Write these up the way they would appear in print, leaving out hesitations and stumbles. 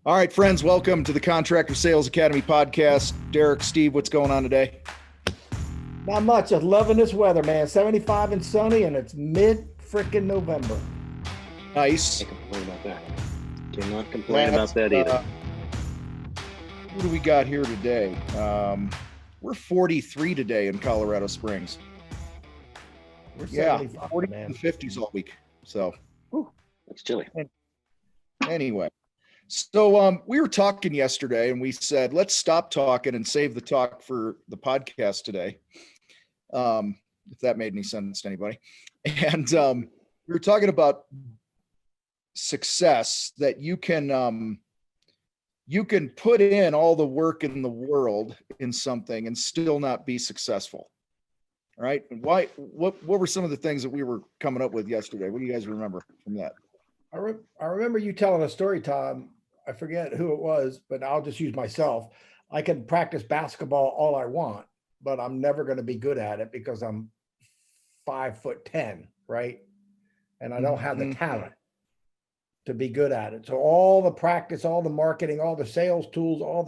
All right, friends, welcome to the Contractor Sales Academy podcast. Derek, Steve, what's going on today? Not much. Just loving this weather, man. 75 and sunny, and it's mid freaking November. Nice. Can't complain about that. Cannot complain about that either. What do we got here today? We're 43 today in Colorado Springs. We're Yeah, 75, 40 man. to 50s all week. So It's chilly. anyway, so we were talking yesterday and we said, let's stop talking and save the talk for the podcast today. If that made any sense to anybody. And we were talking about success, that you can put in all the work in the world in something and still not be successful. All right. And why, what were some of the things that we were coming up with yesterday? What do you guys remember from that? I remember you telling a story, Tom. I forget who it was, but I'll just use myself. I can practice basketball all I want, but I'm never going to be good at it because I'm 5'10", right? And I don't have the talent to be good at it. So all the practice, all the marketing, all the sales tools, all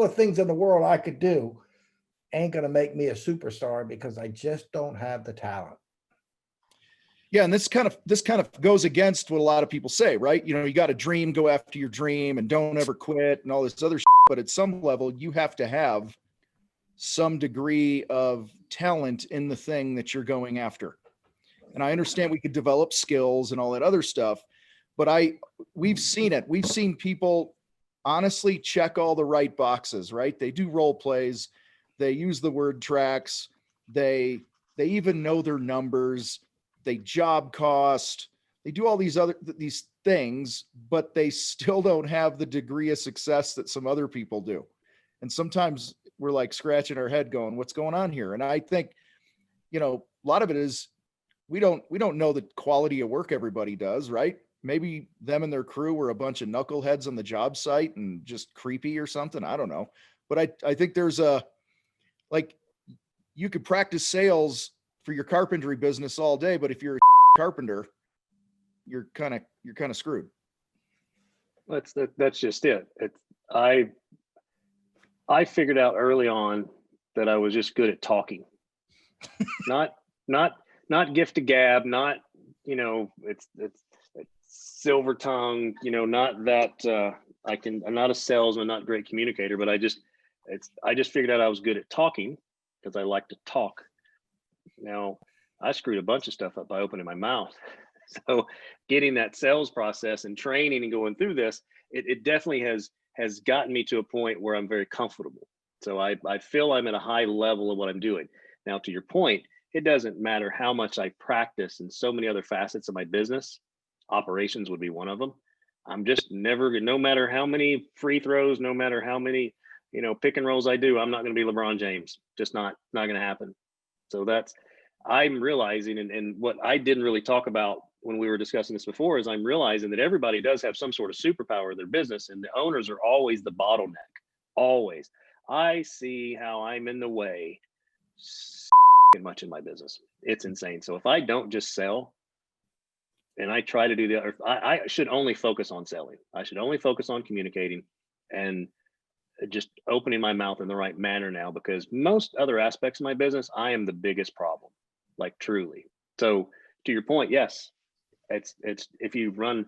the things in the world I could do ain't going to make me a superstar because I just don't have the talent. Yeah, and this kind of goes against what a lot of people say, right? You know, you got a dream, go after your dream, and don't ever quit, and all this other shit. But at some level, you have to have some degree of talent in the thing that you're going after. And I understand we could develop skills and all that other stuff, but we've seen it. We've seen people honestly check all the right boxes, right? They do role plays, they use the word tracks, they even know their numbers. They job cost, they do all these things, but they still don't have the degree of success that some other people do. And sometimes we're like scratching our head going, what's going on here? And I think, you know, a lot of it is we don't know the quality of work everybody does, right? Maybe them and their crew were a bunch of knuckleheads on the job site and just creepy or something. I don't know. But I think there's you could practice sales for your carpentry business all day, but if you're a carpenter, you're kind of screwed. That's just it. I figured out early on that I was just good at talking, not gift to gab, not, you know, it's silver tongue, you know, not that I'm not a salesman, not a great communicator, but I just figured out I was good at talking because I like to talk. Now, I screwed a bunch of stuff up by opening my mouth. So getting that sales process and training and going through this, it definitely has gotten me to a point where I'm very comfortable. So I feel I'm at a high level of what I'm doing. Now, to your point, it doesn't matter how much I practice in so many other facets of my business. Operations would be one of them. I'm just never, no matter how many free throws, no matter how many, you know, pick and rolls I do, I'm not going to be LeBron James. Just not going to happen. So I'm realizing, and what I didn't really talk about when we were discussing this before, is I'm realizing that everybody does have some sort of superpower in their business, and the owners are always the bottleneck. Always. I see how I'm in the way much in my business. It's insane. So if I don't just sell and I try to do the other, I should only focus on selling. I should only focus on communicating and just opening my mouth in the right manner now, because most other aspects of my business, I am the biggest problem, like truly. So to your point, yes, it's if you run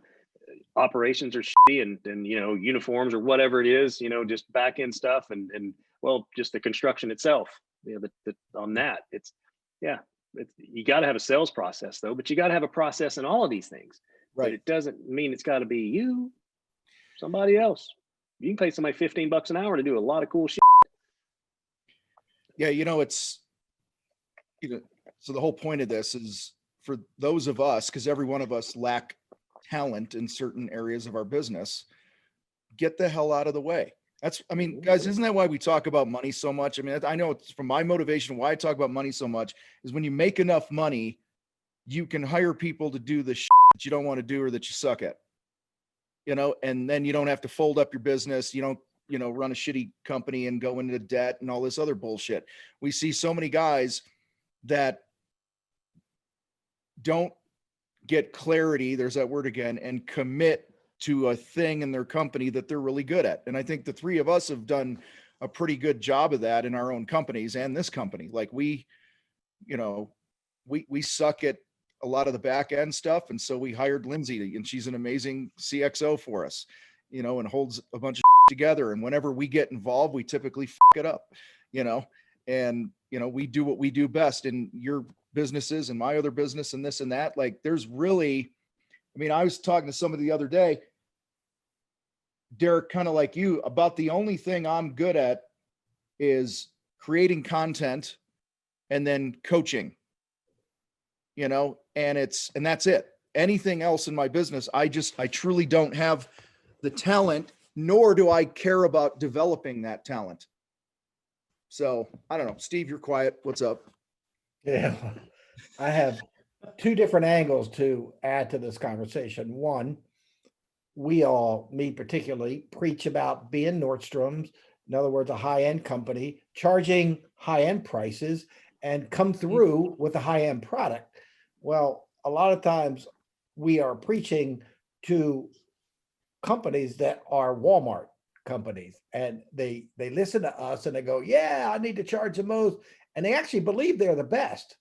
operations or shitty and you know, uniforms or whatever it is, you know, just back end stuff and well, just the construction itself, you know, on that, you got to have a sales process though, but you got to have a process in all of these things. Right. But it doesn't mean it's got to be you, somebody else. You can pay somebody $15 an hour to do a lot of cool shit. Yeah, you know, so the whole point of this is for those of us, because every one of us lack talent in certain areas of our business, get the hell out of the way. I mean, guys, isn't that why we talk about money so much? I mean, I know it's from my motivation, why I talk about money so much is when you make enough money, you can hire people to do the shit that you don't want to do or that you suck at. You know, and then you don't have to fold up your business. You don't, you know, run a shitty company and go into debt and all this other bullshit. We see so many guys that don't get clarity, there's that word again, and commit to a thing in their company that they're really good at. And I think the three of us have done a pretty good job of that in our own companies and this company. Like we, you know, we suck at a lot of the back end stuff. And so we hired Lindsay, and she's an amazing CXO for us, you know, and holds a bunch of together. And whenever we get involved, we typically it up, you know, and, you know, we do what we do best in your businesses and my other business and this and that. Like there's really, I mean, I was talking to somebody the other day, Derek, kind of like you, about the only thing I'm good at is creating content and then coaching, you know, and that's it. Anything else in my business, I truly don't have the talent, nor do I care about developing that talent. So I don't know, Steve, you're quiet. What's up? Yeah, I have two different angles to add to this conversation. One, we all, me particularly, preach about being Nordstrom's, in other words, a high-end company, charging high-end prices and come through with a high-end product. Well, a lot of times we are preaching to companies that are Walmart companies, and they listen to us and they go, yeah, I need to charge the most. And they actually believe they're the best.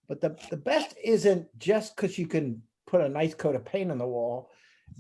But the best isn't just because you can put a nice coat of paint on the wall.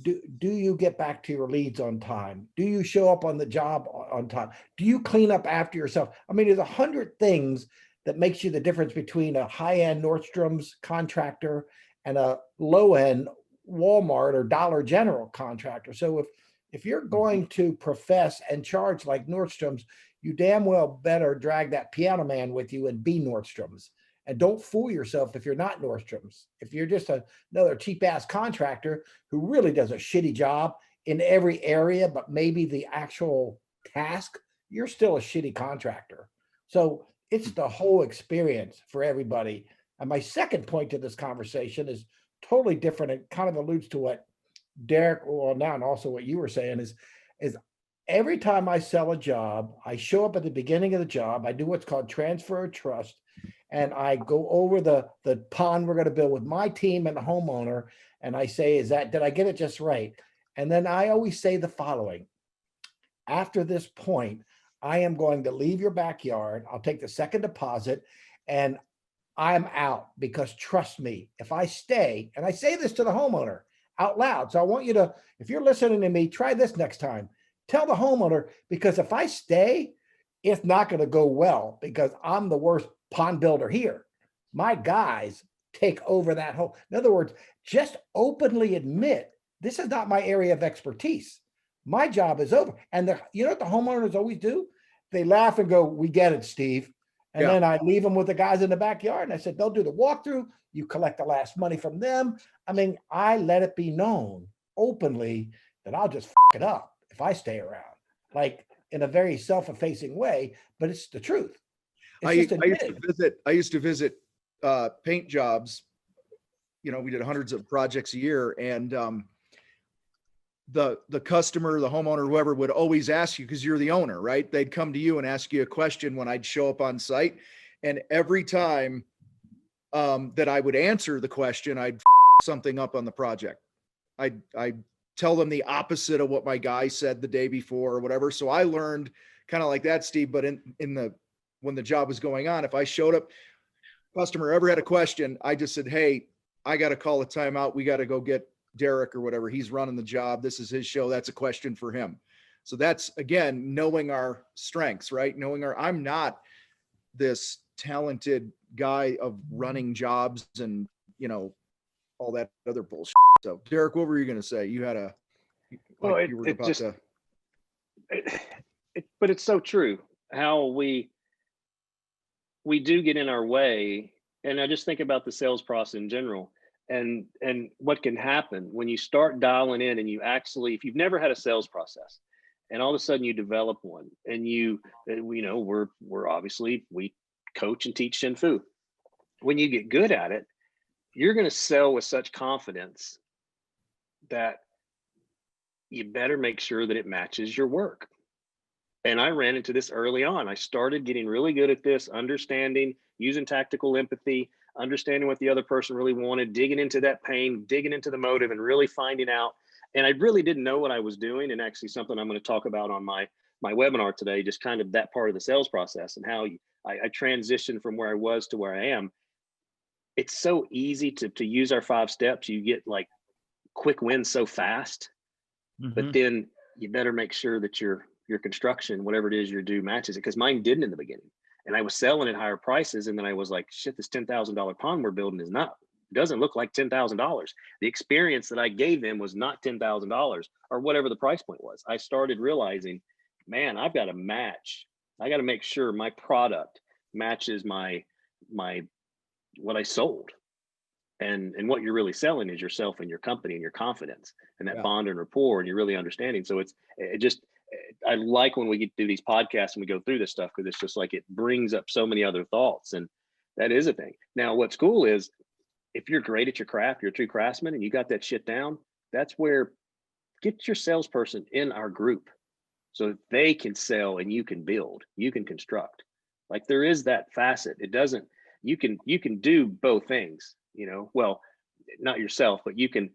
Do you get back to your leads on time? Do you show up on the job on time? Do you clean up after yourself? I mean, there's 100 things that makes you the difference between a high-end Nordstrom's contractor and a low-end Walmart or Dollar General contractor. So if you're going to profess and charge like Nordstrom's, you damn well better drag that piano man with you and be Nordstrom's. And don't fool yourself if you're not Nordstrom's. If you're just another cheap ass contractor who really does a shitty job in every area, but maybe the actual task, you're still a shitty contractor. So it's the whole experience for everybody. And my second point to this conversation is totally different. It kind of alludes to what Derek, well, now, and also what you were saying is every time I sell a job, I show up at the beginning of the job, I do what's called transfer of trust, and I go over the pond we're going to build with my team and the homeowner, and I say, did I get it just right? And then I always say the following: after this point, I am going to leave your backyard. I'll take the second deposit, and I'm out, because trust me, if I stay, and I say this to the homeowner out loud, so I want you to, if you're listening to me, try this next time. Tell the homeowner, because if I stay, it's not going to go well, because I'm the worst pond builder here. My guys take over that whole, in other words, just openly admit, this is not my area of expertise. My job is over. And you know what the homeowners always do? They laugh and go, we get it, Steve. And then I leave them with the guys in the backyard. And I said, they'll do the walkthrough. You collect the last money from them. I mean, I let it be known openly that I'll just it up if I stay around, like in a very self-effacing way, but it's the truth. I used to visit paint jobs. You know, we did hundreds of projects a year, and the customer, the homeowner, whoever would always ask you, because you're the owner, right? They'd come to you and ask you a question when I'd show up on site. And every time that I would answer the question, I'd something up on the project. I'd tell them the opposite of what my guy said the day before or whatever. So I learned kind of like that, Steve, but when the job was going on, if I showed up, customer ever had a question, I just said, hey, I got to call a timeout. We got to go get Derek or whatever. He's running the job. This is his show. That's a question for him. So that's, again, knowing our strengths, right? I'm not this talented guy of running jobs and, you know, all that other bullshit. So Derek, what were you going to say? You had but it's so true how we do get in our way. And I just think about the sales process in general, and what can happen when you start dialing in, and you actually, if you've never had a sales process and all of a sudden you develop one, and we're obviously, we coach and teach Shin Fu. When you get good at it, you're going to sell with such confidence that you better make sure that it matches your work. And I ran into this early on. I started getting really good at this, understanding, using tactical empathy, understanding what the other person really wanted, digging into that pain, digging into the motive, and really finding out And I really didn't know what I was doing. And actually something I'm going to talk about on my webinar today, just kind of that part of the sales process and how I transitioned from where I was to where I am. It's so easy to use our 5 steps. You get like quick wins so fast, but then you better make sure that your construction, whatever it is you do, matches it. Because mine didn't in the beginning, and I was selling at higher prices, and then I was like, shit, this $10,000 pond we're building doesn't look like $10,000. The experience that I gave them was not $10,000 or whatever the price point was. I started realizing, man, I've got to match. I got to make sure my product matches my what I sold. And what you're really selling is yourself and your company and your confidence and that bond and rapport, and you're really understanding. So I like when we get to do these podcasts and we go through this stuff, because it's just like it brings up so many other thoughts, and that is a thing. Now, what's cool is if you're great at your craft, you're a true craftsman, and you got that shit down, that's where get your salesperson in our group so that they can sell and you can build, you can construct. Like there is that facet. It doesn't, you can do both things, well, not yourself, but you can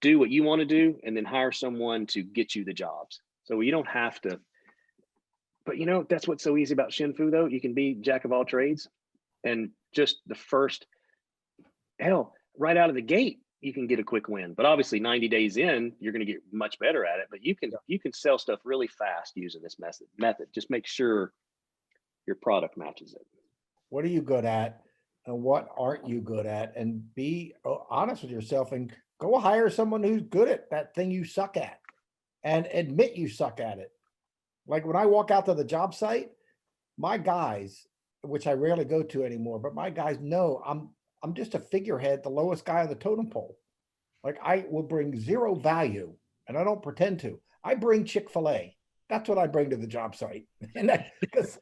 do what you want to do and then hire someone to get you the jobs. So you don't have to, but that's what's so easy about Shinfu though. You can be jack of all trades, and just the first, hell, right out of the gate, you can get a quick win. But obviously 90 days in, you're going to get much better at it, but you can sell stuff really fast using this method. Just make sure your product matches it. What are you good at and what aren't you good at? And be honest with yourself and go hire someone who's good at that thing you suck at and admit you suck at it. Like when I walk out to the job site, my guys, which I rarely go to anymore, but my guys know I'm just a figurehead, the lowest guy on the totem pole. Like I will bring zero value, and I don't pretend to. I bring Chick-fil-A. That's what I bring to the job site. And that's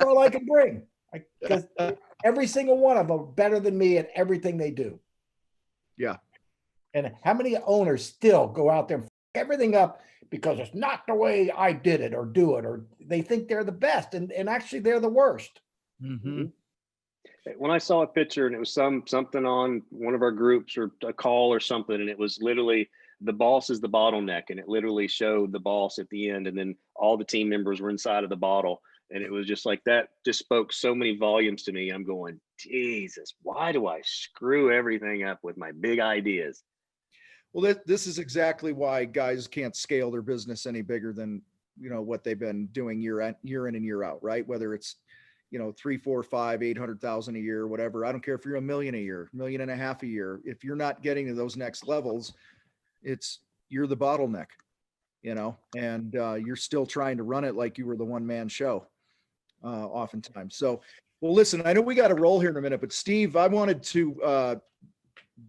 all I can bring. Because every single one of them are better than me at everything they do. Yeah. And how many owners still go out there and fuck everything up because it's not the way I did it or do it, or they think they're the best, and actually they're the worst. Mm-hmm. When I saw a picture and it was something on one of our groups or a call or something, and it was literally the boss is the bottleneck, and it literally showed the boss at the end, and then all the team members were inside of the bottle, and it was just like that just spoke so many volumes to me. I'm going, Jesus, why do I screw everything up with my big ideas? Well, this is exactly why guys can't scale their business any bigger than what they've been doing year in and year out, right? Whether it's 3, 4, 5, 800,000 a year, whatever. I don't care if you're $1 million a year, $1.5 million a year. If you're not getting to those next levels, you're the bottleneck, and you're still trying to run it like you were the one-man show, oftentimes. So, well, listen, I know we got to roll here in a minute, but Steve, I wanted to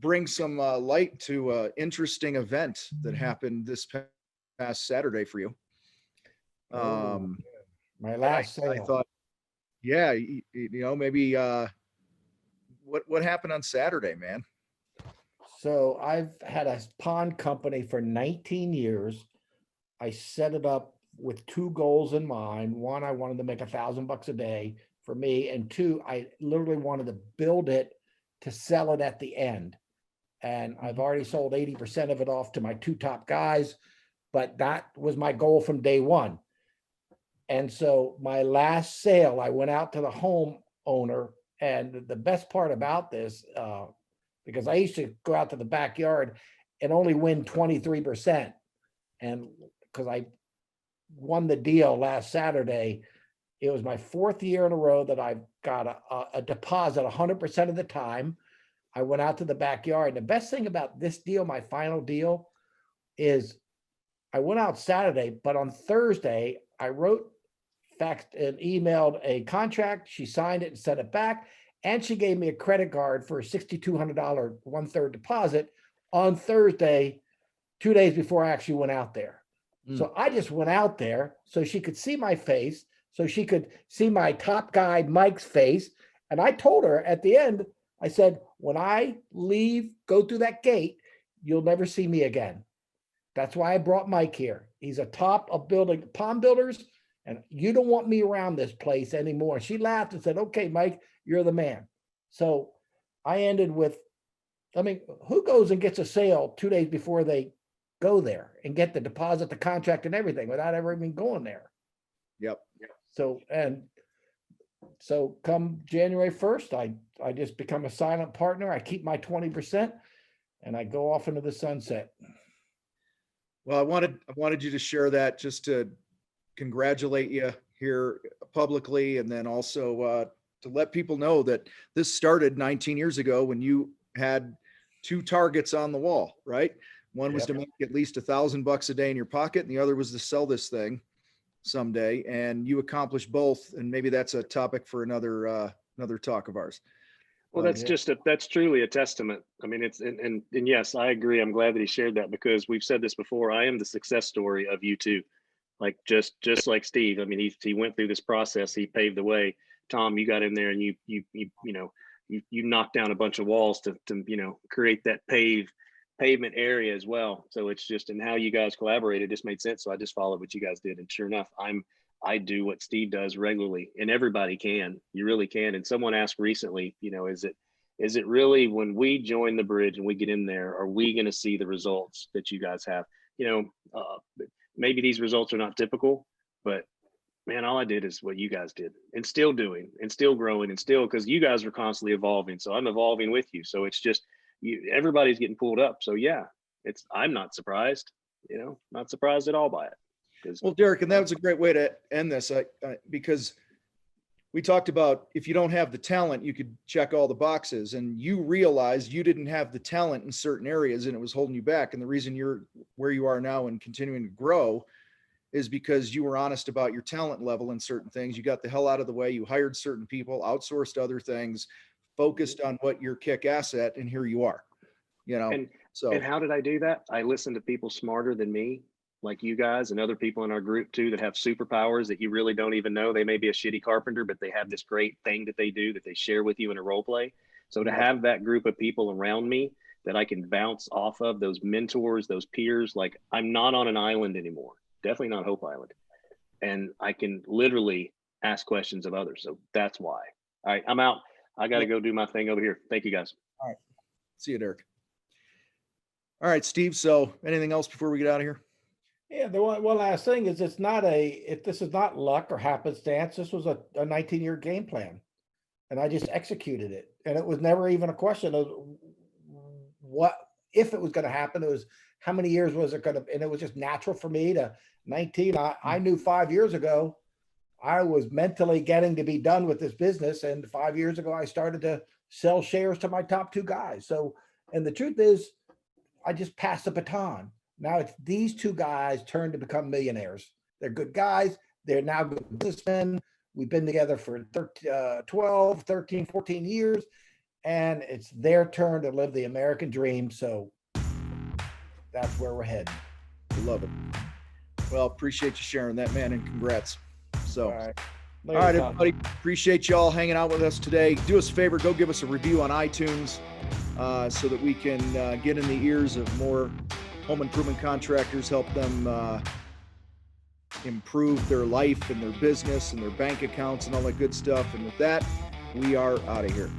bring some light to an interesting event that happened this past Saturday for you. My last sale. I thought, yeah, maybe what happened on Saturday, man? So I've had a pond company for 19 years. I set it up with 2 goals in mind. One, I wanted to make $1,000 a day for me. And 2, I literally wanted to build it to sell it at the end. And I've already sold 80% of it off to my 2 top guys, but that was my goal from day one. And so my last sale, I went out to the homeowner, and the best part about this, because I used to go out to the backyard and only win 23%. And because I won the deal last Saturday, it was my 4th year in a row that I've got a deposit 100% of the time. I went out to the backyard. The best thing about this deal, my final deal, is I went out Saturday, but on Thursday, I faxed and emailed a contract. She signed it and sent it back. And she gave me a credit card for a $6,200 1/3 deposit on Thursday, 2 days before I actually went out there. So I just went out there so she could see my face, so she could see my top guy, Mike's face. And I told her at the end, I said, when I leave, go through that gate, you'll never see me again. That's why I brought Mike here. He's a top of building pond builders, and you don't want me around this place anymore. She laughed and said, okay, Mike, you're the man. So I ended with, who goes and gets a sale 2 days before they go there and get the deposit, the contract and everything without ever even going there. Yep. So come January 1st, I just become a silent partner. I keep my 20% and I go off into the sunset. Well, I wanted you to share that, just to congratulate you here publicly, and then also to let people know that this started 19 years ago when you had two targets on the wall, right? One was Yep. to make at least $1,000 a day in your pocket, and the other was to sell this thing someday. And you accomplished both. And maybe that's a topic for another talk of ours. Well, that's Yeah. that's truly a testament. I mean, it's, and yes, I agree. I'm glad that he shared that, because we've said this before. I am the success story of you two. Like just like Steve. I mean, he went through this process. He paved the way. Tom, you got in there and you knocked down a bunch of walls to create that pavement area as well. So it's just, and how you guys collaborated just made sense. So I just followed what you guys did, and sure enough, I do what Steve does regularly, and everybody can. You really can. And someone asked recently, is it really, when we join the bridge and we get in there, are we going to see the results that you guys have? Maybe these results are not typical, but man, all I did is what you guys did, and still doing, and still growing, and still, because you guys are constantly evolving. So I'm evolving with you. So it's just, everybody's getting pulled up. So yeah, I'm not surprised, not surprised at all by it. Well, Derek, and that was a great way to end this, because we talked about, if you don't have the talent, you could check all the boxes, and you realized you didn't have the talent in certain areas and it was holding you back. And the reason you're where you are now and continuing to grow is because you were honest about your talent level in certain things. You got the hell out of the way. You hired certain people, outsourced other things, focused on what your kick asset, and here you are, And how did I do that? I listened to people smarter than me, like you guys and other people in our group too, that have superpowers that you really don't even know. They may be a shitty carpenter, but they have this great thing that they do that they share with you in a role play. So to have that group of people around me that I can bounce off of, those mentors, those peers, like I'm not on an island anymore. Definitely not Hope Island. And I can literally ask questions of others. So that's why. All right, I'm out. I got to go do my thing over here. Thank you, guys. All right. See you, Derek. All right, Steve. So anything else before we get out of here? Yeah, the one last thing is, this is not luck or happenstance. This was a 19-year game plan, and I just executed it. And it was never even a question of what if it was going to happen. It was how many years was it going to, and it was just natural for me to 19. I knew 5 years ago I was mentally getting to be done with this business, and 5 years ago I started to sell shares to my top two guys. So, and the truth is, I just passed the baton. Now it's these two guys turn to become millionaires. They're good guys. They're now good businessmen. We've been together for 12, 13, 14 years, and it's their turn to live the American dream. So that's where we're heading. I love it. Well, appreciate you sharing that, man, and congrats. So, All right, all right, everybody, appreciate y'all hanging out with us today. Do us a favor, go give us a review on iTunes so that we can get in the ears of more home improvement contractors, help them improve their life and their business and their bank accounts and all that good stuff. And with that, we are out of here.